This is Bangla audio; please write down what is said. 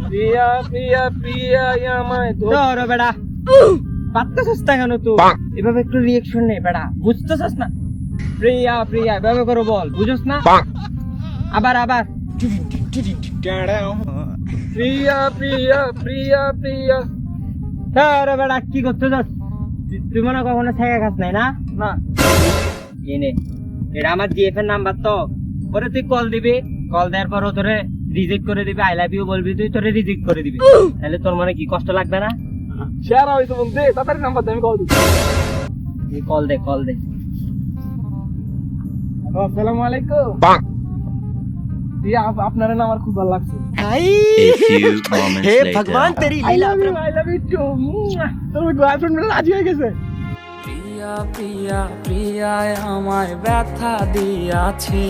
প্রিয়া প্রিয়া প্রিয়া আমায় ধর বেটা পারতেছিস না কেন তুই এভাবে একটু রিঅ্যাকশন নে বেটা বুঝতেছিস না প্রিয়া প্রিয়া এভাবে করে বল বুঝছ না আবার আবার প্রিয়া প্রিয়া প্রিয়া প্রিয়া ধর বেটা কি করতেছিস তুই মনে কখনো ছেঁকা খাস নাই না না এনে এটা আমার জিএফ এর নাম্বার তো পরে তুই কল দিবি কল দেওয়ার পর ও তোরে রিজেক্ট করে দিবি আই লাভ ইউ বলবি তুই তোরে রিজেক্ট করে দিবি তাহলে তোর মনে কি কষ্ট লাগবে না শেয়ার হইছে বন্ধু দে তাড়াতাড়ি নাম্বার দে আমি কল দিই তুই কল দে আসসালামু আলাইকুম জি আপনার না আমার খুব ভালো লাগছে A few moments hey later. भगवान तेरी আই लीला লাভ ইউ টু তোর গার্লফ্রেন্ড রাজি হয়ে গেছে প্রিয়া প্রিয়া প্রিয়া আমায় ব্যথা দিয়াছে